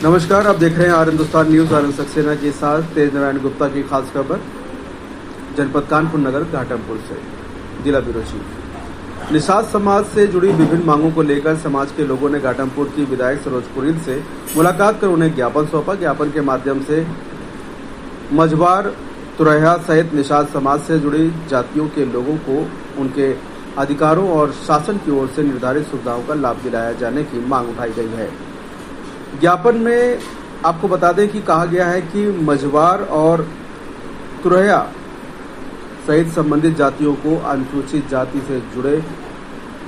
नमस्कार, आप देख रहे हैं R Hindustan news. R Saxena के साथ तेज नारायण गुप्ता की खास खबर जनपद कानपुर नगर घाटमपुर से। जिला ब्यूरो चीफ। निषाद समाज से जुड़ी विभिन्न मांगों को लेकर समाज के लोगों ने घाटमपुर की विधायक सरोज कुरील से मुलाकात कर उन्हें ज्ञापन सौंपा। ज्ञापन के माध्यम से मझवार, तुरैया सहित निषाद समाज से जुड़ी जातियों के लोगों को उनके अधिकारों और शासन की ओर से निर्धारित सुविधाओं का लाभ दिलाया जाने की मांग उठाई गई है। ज्ञापन में आपको बता दें कि कहा गया है कि मझवार और तुरैया सहित संबंधित जातियों को अनुसूचित जाति से जुड़े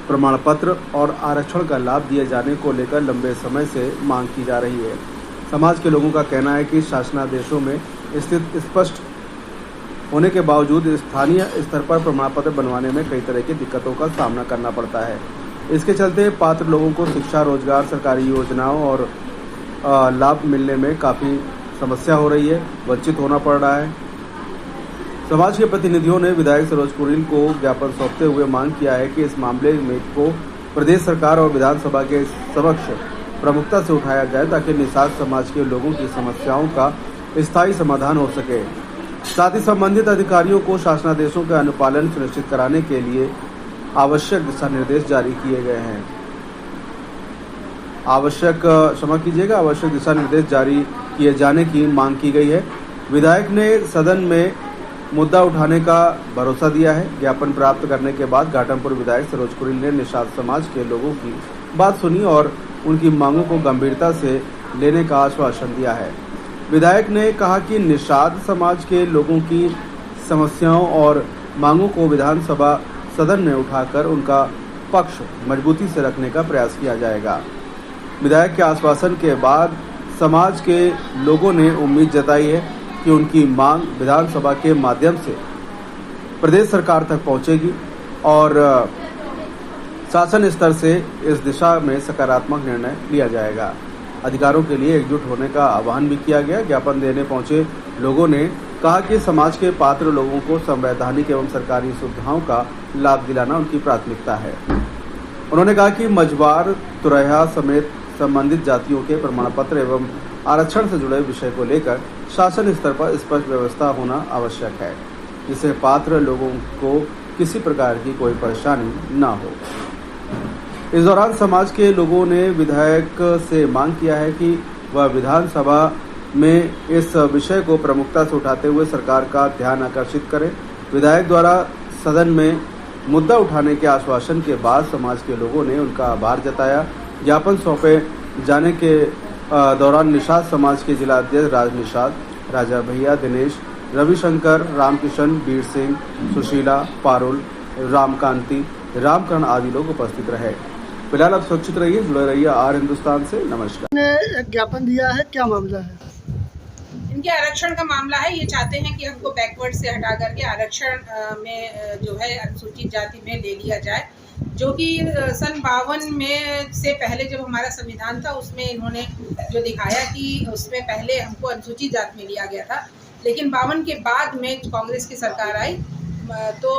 प्रमाण पत्र और आरक्षण का लाभ दिए जाने को लेकर लंबे समय से मांग की जा रही है। समाज के लोगों का कहना है कि शासनादेशों में स्थित स्पष्ट होने के बावजूद स्थानीय स्तर पर प्रमाण पत्र बनवाने में कई तरह की दिक्कतों का सामना करना पड़ता है। इसके चलते पात्र लोगों को शिक्षा, रोजगार, सरकारी योजनाओं और लाभ मिलने में काफी समस्या हो रही है, वंचित होना पड़ रहा है। समाज के प्रतिनिधियों ने विधायक सरोज कुरील को ज्ञापन सौंपते हुए मांग किया है कि इस मामले में को प्रदेश सरकार और विधानसभा के समक्ष प्रमुखता से उठाया जाए ताकि निषाद समाज के लोगों की समस्याओं का स्थायी समाधान हो सके। साथ ही संबंधित अधिकारियों को शासनादेशों का अनुपालन सुनिश्चित कराने के लिए आवश्यक दिशा निर्देश जारी किए गए हैं। आवश्यक दिशा निर्देश जारी किए जाने की मांग की गई है। विधायक ने सदन में मुद्दा उठाने का भरोसा दिया है। ज्ञापन प्राप्त करने के बाद घाटमपुर विधायक सरोज कुरील ने निषाद समाज के लोगों की बात सुनी और उनकी मांगों को गंभीरता से लेने का आश्वासन दिया है। विधायक ने कहा कि निषाद समाज के लोगों की समस्याओं और मांगों को विधानसभा सदन में उठाकर उनका पक्ष मजबूती से रखने का प्रयास किया जाएगा। विधायक के आश्वासन के बाद समाज के लोगों ने उम्मीद जताई है कि उनकी मांग विधानसभा के माध्यम से प्रदेश सरकार तक पहुंचेगी और शासन स्तर से इस दिशा में सकारात्मक निर्णय लिया जाएगा। अधिकारों के लिए एकजुट होने का आह्वान भी किया गया। ज्ञापन देने पहुंचे लोगों ने कहा कि समाज के पात्र लोगों को संवैधानिक एवं सरकारी सुविधाओं का लाभ दिलाना उनकी प्राथमिकता है। उन्होंने कहा कि मझवार, तुरैया समेत संबंधित जातियों के प्रमाण पत्र एवं आरक्षण से जुड़े विषय को लेकर शासन स्तर पर स्पष्ट व्यवस्था होना आवश्यक है, जिससे पात्र लोगों को किसी प्रकार की कोई परेशानी न हो। इस दौरान समाज के लोगों ने विधायक से मांग किया है कि वह विधानसभा में इस विषय को प्रमुखता से उठाते हुए सरकार का ध्यान आकर्षित करें। विधायक द्वारा सदन में मुद्दा उठाने के आश्वासन के बाद समाज के लोगों ने उनका आभार जताया। ज्ञापन सौंपे जाने के दौरान निषाद समाज के जिला अध्यक्ष राज निषाद, राजा भैया, दिनेश, रविशंकर, रामकिशन, वीर सिंह, सुशीला, पारुल, रामकांति, रामकरण आदि लोग उपस्थित रहे। फिलहाल आप सुरक्षित रहिए, जुड़े रहिए आर हिंदुस्तान से। नमस्कार। ने एक ज्ञापन दिया है, क्या मामला है? इनके आरक्षण का मामला है। ये चाहते हैं कि हमको बैकवर्ड से हटा करके आरक्षण में जो है अनुसूचित जाति में ले लिया जाए, जो कि सन 52 में से पहले जब हमारा संविधान था उसमें इन्होंने जो दिखाया कि उसमें पहले हमको अनुसूचित जाति में लिया गया था, लेकिन 52 के बाद में कांग्रेस की सरकार आई तो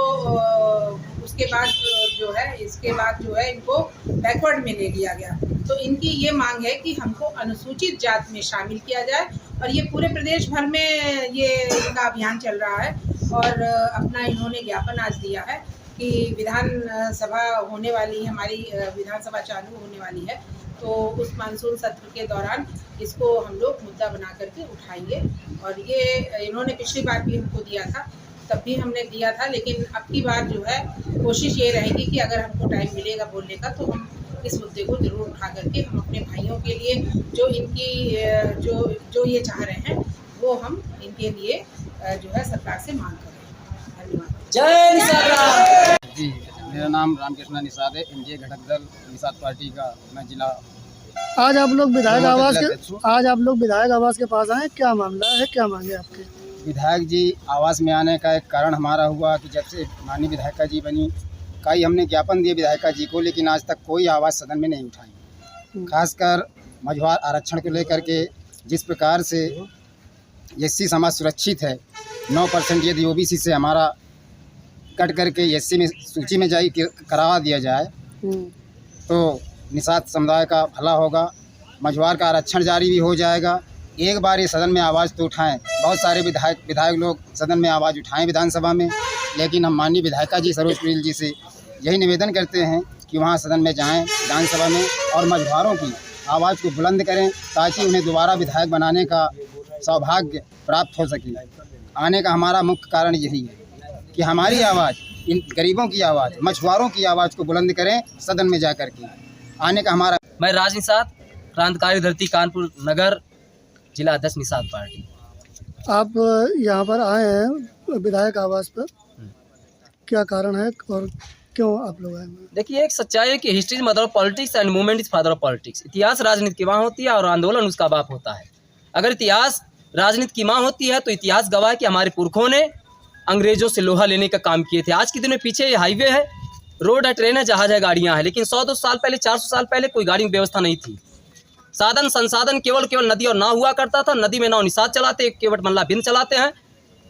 उसके बाद इसके बाद जो है इनको बैकवर्ड में ले लिया गया। तो इनकी ये मांग है कि हमको अनुसूचित जाति में शामिल किया जाए और ये पूरे प्रदेश भर में ये इनका अभियान चल रहा है। और अपना इन्होंने ज्ञापन आज दिया है कि विधानसभा होने वाली है, हमारी विधानसभा चालू होने वाली है, तो उस मानसून सत्र के दौरान इसको हम लोग मुद्दा बना करके उठाएंगे। और ये इन्होंने पिछली बार भी हमको दिया था, तब भी हमने दिया था, लेकिन अब की बार जो है कोशिश ये रहेगी कि अगर हमको टाइम मिलेगा बोलने का तो हम इस मुद्दे को जरूर उठा करके हम अपने भाइयों के लिए जो इनकी जो ये चाह रहे हैं वो हम इनके लिए जो है सरकार से मांग करें। धन्यवाद। जय निषाद जी। मेरा नाम रामकृष्ण निषाद है। एनडीए घटक दल निषाद पार्टी का मैं जिला। आज आप लोग विधायक आवास के पास आए, क्या मामला है, क्या मांगे आपके? विधायक जी आवास में आने का एक कारण हमारा हुआ कि जब से माननीय विधायिका जी बनी, कई हमने ज्ञापन दिए विधायिका जी को, लेकिन आज तक कोई आवाज़ सदन में नहीं उठाई। खासकर मझवार आरक्षण को लेकर के जिस प्रकार से एससी समाज सुरक्षित है, 9% यदि ओबीसी से हमारा कट करके एससी में सूची में करवा दिया जाए तो निषाद समुदाय का भला होगा मझुआर का आरक्षण जारी भी हो जाएगा। एक बार ये सदन में आवाज़ तो उठाएं। बहुत सारे विधायक लोग सदन में आवाज़ उठाएं विधानसभा में, लेकिन हम माननीय विधायिका जी सरोज पटेल जी से यही निवेदन करते हैं कि वहाँ सदन में जाएं विधानसभा में और मझुआरों की आवाज़ को बुलंद करें, ताकि उन्हें दोबारा विधायक बनाने का सौभाग्य प्राप्त हो सके। आने का हमारा मुख्य कारण यही है कि हमारी आवाज़, इन गरीबों की आवाज़, मछुआरों की आवाज़ को बुलंद करें सदन में जा कर के। आने का हमारा। मैं राज निषाद, क्रांतिकारी धरती कानपुर नगर, जिला अध्यक्ष निषाद पार्टी। आप यहाँ पर आए हैं विधायक आवास पर, क्या कारण है और क्यों आप लोग आए हैं? देखिए, एक सच्चाई है कि history is mother of politics and movement is father of politics. इतिहास राजनीति की माँ होती है और आंदोलन उसका बाप होता है। अगर इतिहास राजनीति की माँ होती है तो इतिहास गवाह कि हमारे पुरखों ने अंग्रेजों से लोहा लेने का काम किए थे। आज के दिन में पीछे हाईवे है, रोड है, ट्रेन है, जहाज है, गाड़ियाँ हैं, लेकिन 100-200 साल पहले, 400 साल पहले कोई गाड़ी की व्यवस्था नहीं थी। साधन संसाधन केवल नदी और नाव हुआ करता था। नदी में नाव निषाद चलाते, केवट मल्ला बिन चलाते हैं।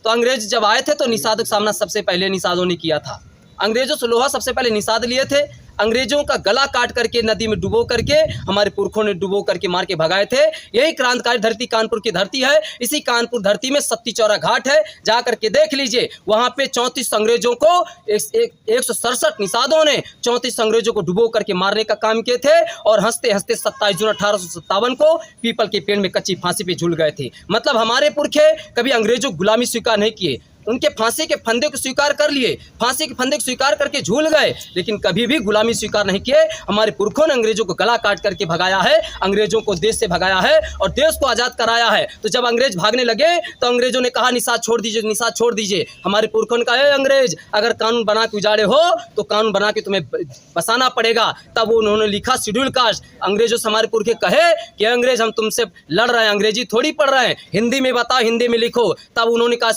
तो अंग्रेज जब आए थे तो निषादों का सामना सबसे पहले निषादों ने किया था। अंग्रेजों से लोहा सबसे पहले निषाद लिए थे। अंग्रेजों का गला काट करके नदी में डुबो करके हमारे पुरखों ने डुबो करके मार के भगाए थे। यही क्रांतिकारी धरती कानपुर की धरती है। इसी कानपुर धरती में सत्ती चौरा घाट है, जा करके देख लीजिए। वहाँ पे 34 अंग्रेजों को 167 निषादों ने 34 अंग्रेजों को डुबो करके मारने का काम किए थे और हंसते हंसते 27 जून 1857 को पीपल के पेड़ में कच्ची फांसी पे झूल गए थे। मतलब हमारे पुरखे कभी अंग्रेजों गुलामी स्वीकार नहीं किए, उनके फांसी के फंदे को स्वीकार कर लिए, फांसी के फंदे को स्वीकार करके झूल गए, लेकिन कभी भी गुलामी स्वीकार नहीं किए। हमारे पुरखों ने अंग्रेजों को गला काट करके भगाया है, अंग्रेजों को देश से भगाया है और देश को आज़ाद कराया है। तो जब अंग्रेज भागने लगे तो अंग्रेजों ने कहा निषाद छोड़ दीजिए, निषाद छोड़ दीजिए। हमारे पुरखों ने कहा अंग्रेज, अगर कानून बना के उजाड़े हो तो कानून बना के तुम्हें बसाना पड़ेगा। तब उन्होंने लिखा शेड्यूल कास्ट। अंग्रेजों से हमारे पुरखे कहे कि अंग्रेज हम तुमसे लड़ रहे हैं, अंग्रेजी थोड़ी पढ़ रहे हैं, हिंदी में बताओ, हिंदी में लिखो। तब उन्होंने कहा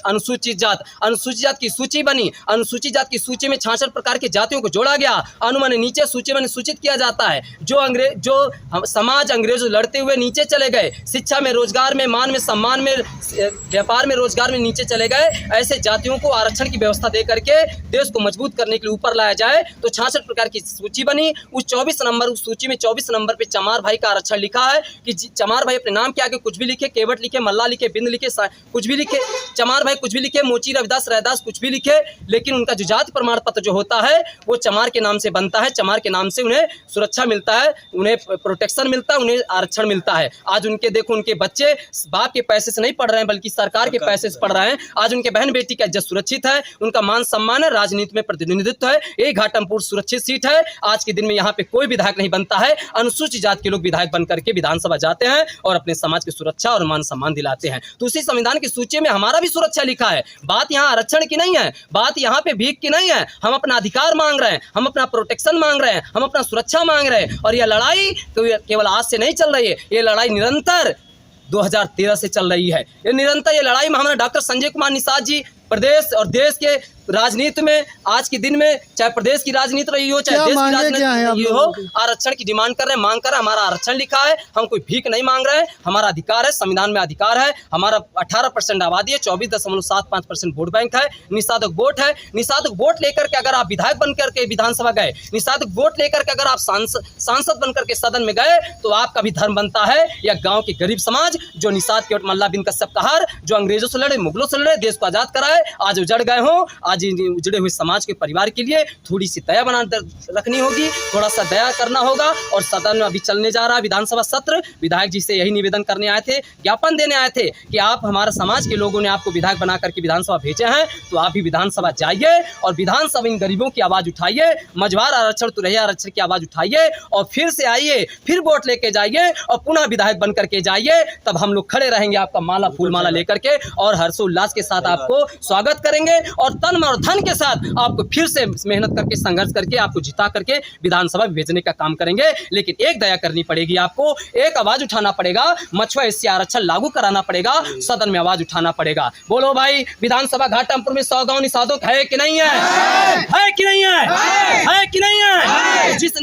अनुसूचित जात की सूची बनी। अनुसूचित जात की सूची में 66 प्रकार की जातियों को जोड़ा गया। अनुमानित नीचे सूची में सूचित किया जाता है। जो समाज अंग्रेजों लड़ते हुए नीचे चले गए, शिक्षा में, रोजगार में, मान में, सम्मान में, व्यापार में, रोजगार में नीचे चले गए, ऐसे जातियों को आरक्षण की व्यवस्था दे करके देश को मजबूत करने के लिए ऊपर लाया जाए। तो 66 प्रकार की सूची बनी। उस 24 नंबर, उस सूची में 24 नंबर पे चमार भाई का आरक्षण लिखा है कि चमार भाई अपने नाम के आगे कुछ भी लिखे, केवट लिखे, मल्ला लिखे, बिंद लिखे, कुछ भी लिखे, चमार भाई कुछ भी लिखे, मोची रविदास रैदास कुछ भी लिखे, लेकिन उनका जो जाति प्रमाण पत्र जो होता है वो चमार के नाम से बनता है। चमार के नाम से उन्हें सुरक्षा मिलता है, उन्हें प्रोटेक्शन मिलता है, उन्हें आरक्षण मिलता है। आज उनके देखो, उनके बच्चे बाप के पैसे से नहीं पढ़ रहे हैं बल्कि सरकार के पैसे से पढ़ रहे हैं। आज उनके बहन बेटी का इज्जत सुरक्षित है, उनका मान सम्मान है, राजनीति में प्रतिनिधित्व है। यही घाटमपुर सुरक्षित सीट है। आज के दिन में यहाँ पे कोई विधायक नहीं बनता है, अनुसूचित जाति के लोग विधायक बन करके विधानसभा जाते हैं और अपने समाज की सुरक्षा और मान सम्मान दिलाते हैं। तो उसी संविधान की सूची में हमारा भी सुरक्षा लिखा है। बात यहाँ आरक्षण की नहीं है, बात यहाँ पे भीख की नहीं है। हम अपना अधिकार मांग रहे हैं, हम अपना प्रोटेक्शन मांग रहे हैं, हम अपना सुरक्षा मांग रहे हैं। और यह लड़ाई तो केवल आज से नहीं चल रही है, ये लड़ाई निरंतर 2013 से चल रही है। ये निरंतर ये लड़ाई में हमारे डॉक्टर संजय कुमार निषाद जी प्रदेश और देश के राजनीति में, आज के दिन में, चाहे प्रदेश की राजनीति रही हो, चाहे देश की राजनीति रही हो, आरक्षण की डिमांड कर रहे हैं, मांग कर रहे हैं। हमारा आरक्षण लिखा है, हम कोई भीख नहीं मांग रहे हैं। हमारा अधिकार है, संविधान में अधिकार है। हमारा 18% आबादी है, 24.75% वोट बैंक है, निषादक वोट है। निषादक वोट लेकर के अगर आप विधायक बन करके विधानसभा गए, निषादक वोट लेकर के अगर आप सांसद बन करके सदन में गए, तो आपका भी धर्म बनता है। या गाँव के गरीब समाज जो निषाद केवट मल्ला बिन कश्यप कहार, जो अंग्रेजों से लड़े, मुगलों से लड़े, देश को आजाद कराए, आज उजड़ गए हो। आज उजड़े हुए समाज के परिवार के लिए थोड़ी सी दया बना रखनी होगी, थोड़ा सा दया करना होगा। और सदन में अभी चलने जा रहा है विधानसभा सत्र। विधायक जी से यही निवेदन करने आए थे, ज्ञापन देने आए थे कि आप, हमारे समाज के लोगों ने आपको विधायक बना करके विधानसभा भेजे हैं, तो आप भी विधानसभा जाइए और विधानसभा इन गरीबों की आवाज़ उठाइए। मझवार आरक्षण तो रहे, आरक्षण की आवाज़ उठाइए और फिर से आइए, फिर वोट लेके जाइए और पुनः विधायक बन करके जाइए। तब हम लोग खड़े रहेंगे आपका माला फूल माला लेकर के और हर्षोल्लास के साथ आपको स्वागत करेंगे और तन और धन के साथ आपको फिर से मेहनत करके, संघर्ष करके आपको जिता करके विधानसभा भेजने का काम करेंगे। लेकिन एक दया करनी पड़ेगी, आपको एक आवाज उठाना पड़ेगा, मछुआ एससी आरक्षण लागू कराना पड़ेगा, सदन में आवाज उठाना पड़ेगा। बोलो भाई, विधानसभा घाटमपुर में 100 गांव निषादों है कि नहीं है? है कि नहीं है? है कि नहीं है? जिस